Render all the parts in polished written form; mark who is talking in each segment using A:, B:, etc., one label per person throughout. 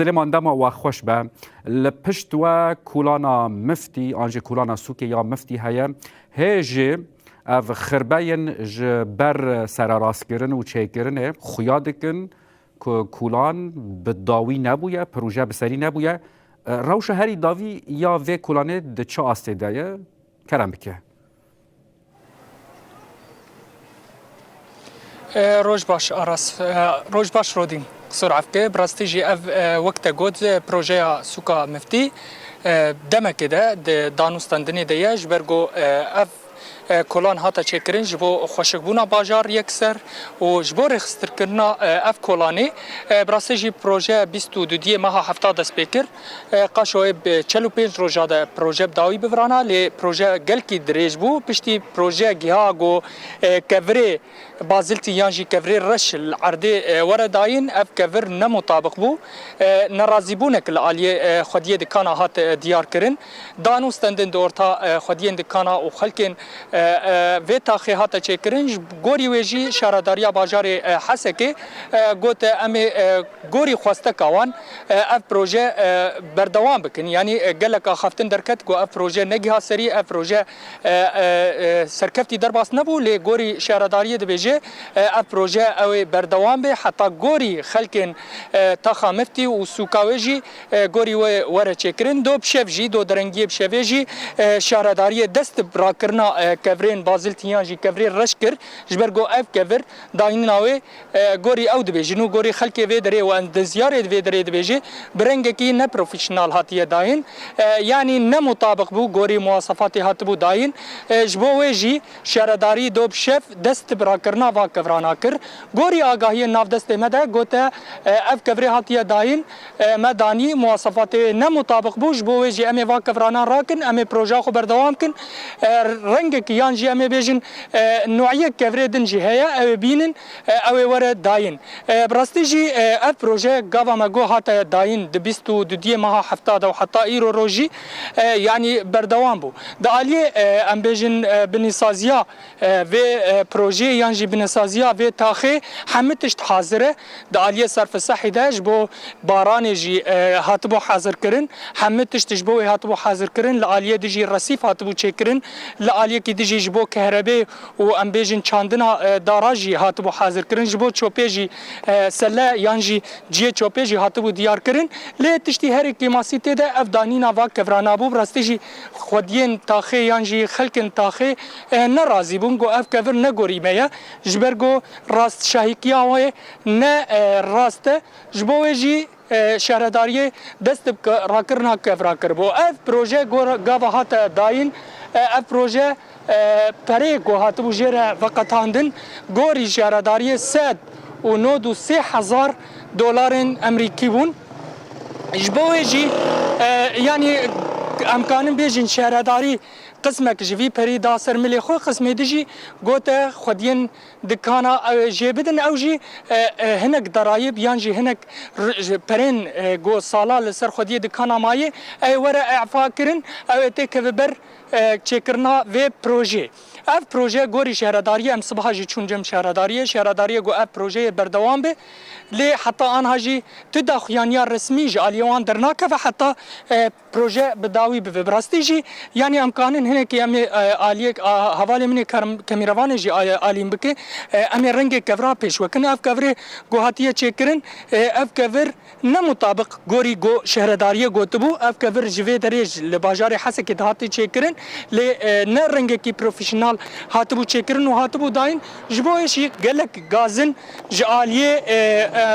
A: سليمان دما وخوش به لپشت و کولانا مفتی آنجا کولانا سوکی یا مفتی هیا هیجی اف خربین جبر سراراس کرن و چه کرنه خیاد کن که کولان بداوی نبویه پروژه بسری نبویه روش هری داوی یا وی کولانه ده چه آسته دایه کرم بکه
B: روز باش آراس روز باش رودین سرعت که براستیجی اف وقت گود پروژه سوکا مفتی دم کده دانوستندنی دیاج برگو اف کلان هاتا چکرین جبو خوشگبونا باجار یکسر و جبو رخستر کرنا اف کلانی براستیجی پروژه 22 ماه هفته دست بکر قاشوی به 45 روزا ده پروژه بداوی بفرانا لی پروژه گلکی دریج بو پشتی پروژه گیاگو کوری بازلتی یانجی کوری رش العرده ورداین اف کور نمطابق بو نرازی بونک العالیه خودیه دکانا هات دیار کرن دانو ستندن دورتا خودیه دکانا و خلکن و تاخی هات چکرنج گوری ویجی شهرداری بازار حسکه گوت امی گوری خواسته کاوان اف پروژه بردوام بکن یعنی گلک خفتن درکت گو اف پروژه نگی سری اف پروژه سرکفتی درباس نبو لی گوری شهرداری دبیجه اف پروژه او بردوام به حتی گوری خلکن تاخا مفتی و سوکاویجی گوری وره چکرن دو بشفجی دو درنگی بشفجی شهرداری دست براکرنا کورین بازلتیان جی کوری رش کر جبرگو اف کور داین ناوی گوری او دبیجی نو گوری خلکی وی دری و اندزیار وی دری دبیجی برنگ کی نه پروفیشنال هاتیه داین یعنی نه مطابق بو گوری مواصفات هات بو داین جبو ویجی شهرداری دو بشف دست براکرنا و کورانا کر گوری آگاهی ناف دست مده گوته اف کوری هاتیه داین مدانی مواصفات نه مطابق بو جبو ویجی امی و کورانا راکن امی پروژه خو بردوام کن رنگ یان جی ام بیجن نوعیه کوری دنجی هيا او بینن او ور داین براستی جی اف پروژه گاوا مگو هات داین د 22 ماه هفته دو حتی ایرو روجی یعنی بردوام بو د عالی ام بیجن بنسازیا و پروژه یان جی بنسازیا و تاخی همتش حاضره د عالی صرف صحی داش بو باران جی هاتبو حاضر کرن همتش تجبو هاتبو حاضر کرن لعالی دجی رصیف هاتبو چکرن لعالی کی دجی جبو كهرباء وام بيجن چاندنا داراجي هاتبو حاضر كرن جبو چوبيجي سلا يانجي جي چوبيجي هاتبو ديار كرن لي تشتي هر كليماسيتي ده افدانينا وا كفرانا بو براستيجي خودين تاخي يانجي خلكن تاخي نرازي بونغو اف كفر نغوري ميا جبرغو راست شاهيكيا و ن راست جبوجي شهرداری دست راکرنا کفرا کربو اف پروژه گاوا هات داین اف پروژه پره گو هاتبو جره وقتاندن گوری شهرداری 193,000 دلار امریکی بون جبوه جی یعنی امکانم بیجن شهرداری قسمك جوي بري داسر ملي خو قسمي دجي قوت خدين دكانا جيبدن او جي هناك ضرايب يانجي هناك برين جو صالا لسر خديه دكانا ماي اي ورا اعفاء كرن او تكبر چكرنا في بروجي اف پروژه گوری شهرداری ام صبح جی چون جم شهرداری گو اف پروژه بردوام به لی حتی آنها جی تداخیانیا رسمی جی آلیوان درناکه و حتی پروژه بداوی به براستی جی یعنی امکانن هنه که امی آلیه حوالی منی کمیروان جی آلیم بکه امی رنگ کورا پیش وکن اف کور گو هاتیه چکرن اف کور نمطابق گوری گو شهرداری گو تبو اف کور جوی دریج لباجار حسه که دهاتی چکرن لی نه رنگ کی پروفیشنال هاتبو چکرن و هاتبو داین جبویش گلک گازن جعالیه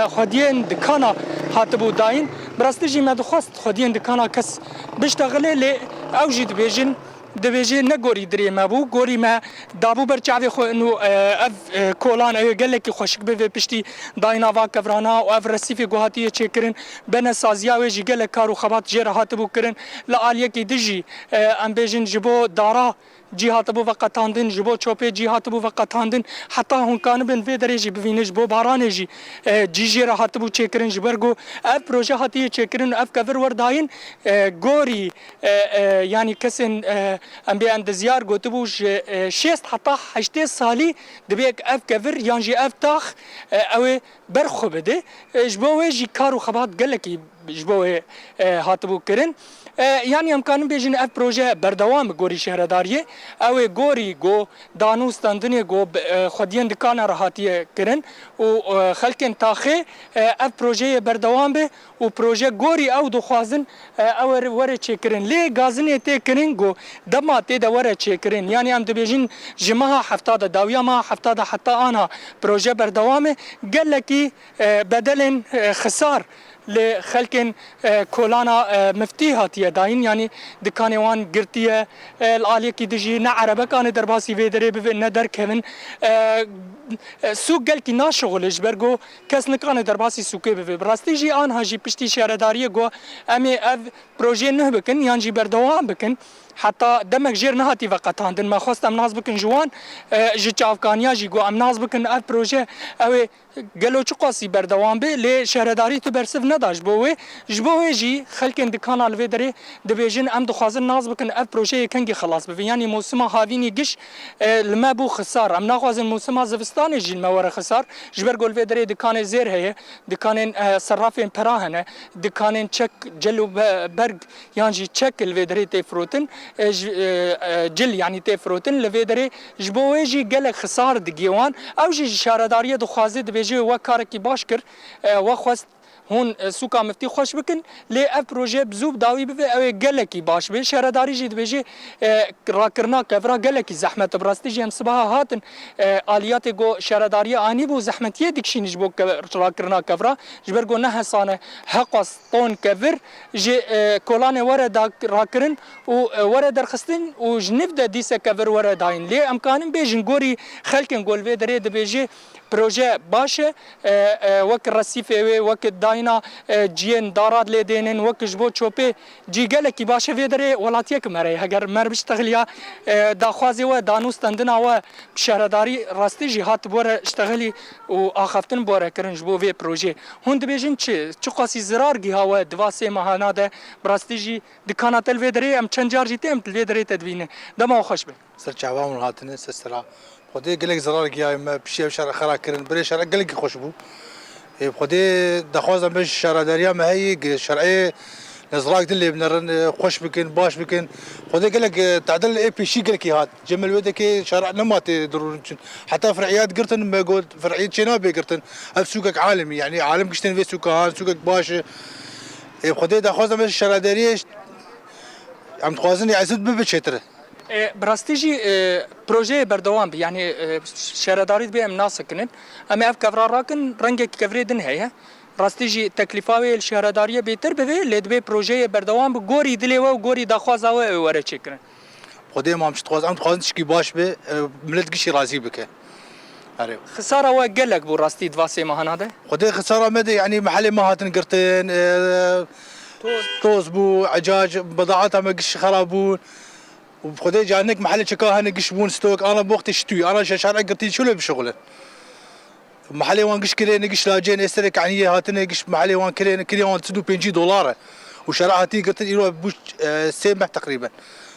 B: خودین دکانا هاتبو داین براستی جی مدخواست خودین دکانا کس بشتغله لی او جید بیجن دبیجی نگوری دری ما بو گوری ما دابو برچاوی خو انو اف کولان او گلکی خوشک به پشتی داینا وا کفرانا او اف رسیفی گوهاتی چکرن بن سازیا و جی گلک کارو خبات جره هاتبو کرن لعالیه کی دجی ام بیجن جبو دارا جهات بو وقتاندن جبو چوپه جهات بو وقتاندن حتی هون کان بن في درجه بفینش بو بارانجی جی راحت بو چکرن جبرگو اف پروژه هاتی چکرن اف کور ورداین گوری یعنی کسن ام بی اندزیار گوتبو شست حتی 8 سالی دبیک اف کور یانجی اف تاخ او برخو بده جبو جی کارو خبات گلکی جبو هاتبو كرن يعني امكان بيجن اف بروجه بردوام گوري شهرداريه او گوري گو دانوستاندني گو خودين دكان راحتيه كرن و خلكن تاخي اف بروجه بردوام به و بروجه گوري او دخوازن او ور چكرن لي غازن تي كرن گو دما تي دور چكرن يعني ام دبيجن جماعه حفتا داويا ما حفتا حتى انا بروجه بردوام قال لك بدل خسار لخلكن كولانا مفتي هاتيه داين يعني دكاني وان قرتيه الاليه كي دجي نعربه كان درباسي في درب ندر كمن سوق قال كي ناشغل جبرغو كاس نكان درباسي سوقي براستي جي ان هاجي بشتي شهرداريه جو امي اف بروجي نهبكن يانجي بردوام بكن حتى دمك جير نهاتي فقط هندن ما خواست امناز بكن جوان جي چافکانیا جي گو امناز بكن اف بروجه او قالوا چقاسي بردوام به لي شهرداري تو برسف نداش بوي جبوي جي خلكن دكان الفيدري دبيجن ام دخوازن ناز بكن اف بروجه كنجي خلاص به يعني موسم هافيني قش لما بو خسار ام ناخوازن موسم زفستاني جي المور خسار جبر قول فيدري دكان زير هي دكان صرافين براهنه دكان تشك جلو برج يعني تشك الفيدري تفروتن جل يعني تفروتن لفيدري جبوي جي قالك خسار دقيوان او جي شهرداريه دخوازي دبيجي وكاركي باشكر وخواست هون سوكا مفتي خوش بكن لي اف بروجي بزوب داوي بفي او قالكي باش بي شهرداري جي دبيجي راكرنا كفرا قالكي زحمه براستي جي صباحا هاتن اليات جو شهرداري اني بو زحمتيه ديكشي نجبو راكرنا كفرا جبرغو نه حسانه حقس طون كفر جي كولانه ورا دا راكرن و ورا درخستن و جنبدا ديسه كفر ورا داين لي امكان بيجن غوري خلكن جول في دري دبيجي بروجه باشه وك رصيفه وك داينا جين دارات لدينن وك جبو چوبي جي گلكي باشه فيدري ولاتيك مري اگر مر بشتغليا داخوازي و دانوستندنا و شهرداري راستي جهات بور اشتغلي و اخفتن بور كرن جبو في بروجه هند بيجن چ قاسي زرار گي هوا دواسه مهانا ده براستي جي دكانات الفيدري ام چنجار جي تم الفيدري تدوينه دما خوش به
C: سر چاوام هاتنه سسرا خودی گلک زرار گیای ما بشی شهر خرا کردن بری شهر گلک خوش بو خودی دخوازم بش شهرداریا ما هي شرعی نزراق دل بنرن خوش بکن باش بکن خودی گلک تعدل اي بي شي گلک هات جمل ودك شرع نمات ضروري حتى فرعيات قرتن ما قول فرعيات شنابي قرتن اف سوقك عالمي يعني عالم كشتن في سوقها سوقك باش خودی دخوازم بش شهرداريه عم تخوازن يعزد ببشتره
B: براستيجي بروجي بردوام يعني شهرداري بي ام ناسكن اما اف كفرا راكن رنگ كفري دن هي راستيجي تكلفاوي الشهرداريه بيتر بي لد بي بروجي بردوام غوري دلي و غوري داخوازاوي ورا چكن
C: خودي ما مش تخواز ام تخواز تشكي باش به ملت قشي راضي بك اريو
B: خساره و قالك بو راستي دواسي ما هناده
C: خودي خساره مدى يعني محلي ما هاتن قرتين توز بو عجاج بضاعتها ما قش خرابون وبخدي جانك محل شكاها نقشبون ستوك انا بوقت شتوي انا شارع قرتي شو بشغله محلي وان قش كلي نقش لاجين استرك عني هاتني قش محلي وان كلي وان تسدو $50 وشارعتي قرتي يروح بوش سيمح تقريبا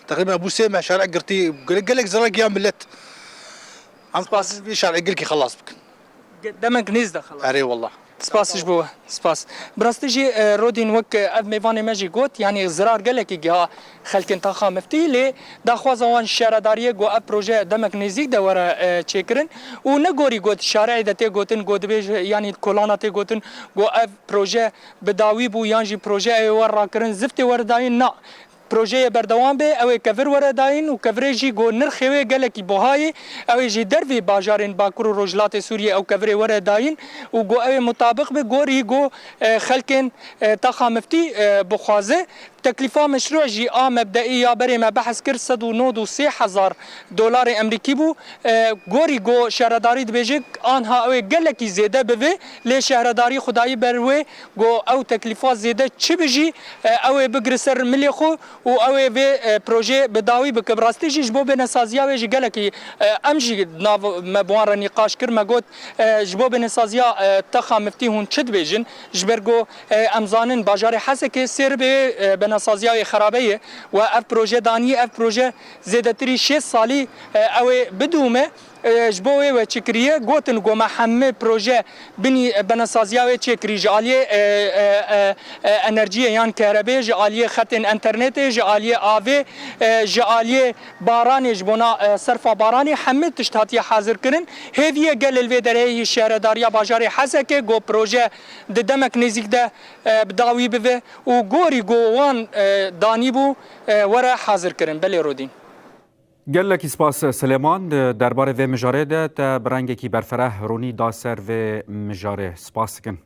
C: ابو سيمح شارع قرتي قال لك زرق يا ملت عم سباس في شارع قلكي خلاص بك
B: دمك نزده خلاص
C: اري والله
B: سپاس جبوه سپاس براستيجي رودين وك اف ميفاني ماجي قوت يعني زرار قالك جها خلك انتخا مفتي لي داخوازوان شهرداريه جو اف بروجي دمك نزيك ده ورا تشيكرن ونغوري قوت شارع دتي قوتن قود بيج يعني كولانا تي قوتن جو اف بروجي بداوي بو يانجي بروجي اي ورا كرن زفتي ورداين نا بروجي بردوام به او كفر ورا داين وكفريجي جو نرخوي قالك بوهاي او جي درفي باجارين باكرو روجلات سوريا او كفري ورا داين وجو او مطابق به غوري جو خلكن تاخا مفتي بخوازه تكلفه مشروع جي مبدئيه بري ما بحث كر $3,000 امريكي بو غوري جو شهرداري دبيجك انها او قالك زياده به لي شهرداري خداي بروي جو او تكلفه زياده تشي بيجي او بقرسر مليخو و او في بروجي بداوي بكبراستي جبو بنسازيا ويجي قالك امجي مبوان نقاش كر ما قلت جبو بنسازيا تخا مفتي هون تشد بيجن جبرغو امزانن باجاري حسك سير بنسازيا خرابيه و اف بروجي داني اف بروجي زيادتري 6 سالي او بدومه جبوه و چکریه گوتن گو محمد پروژه بنی بناسازیا و چکری جالیه انرژی یان کهربای جالیه خط اینترنت جالیه آوی جالیه بارانی جبونا صرف بارانی همه تشتاتی حاضر کرن هدیه گل الودره شهرداری بازار حسکه گو پروژه دمک نزیک ده بداوی به و گوری گوان دانی بو ورا حاضر کرن بله رودین
A: گل کی سپاس سلیمان درباره و مجاره ده تا برنگی کی برفره رونی داسر و مجاره سپاس کن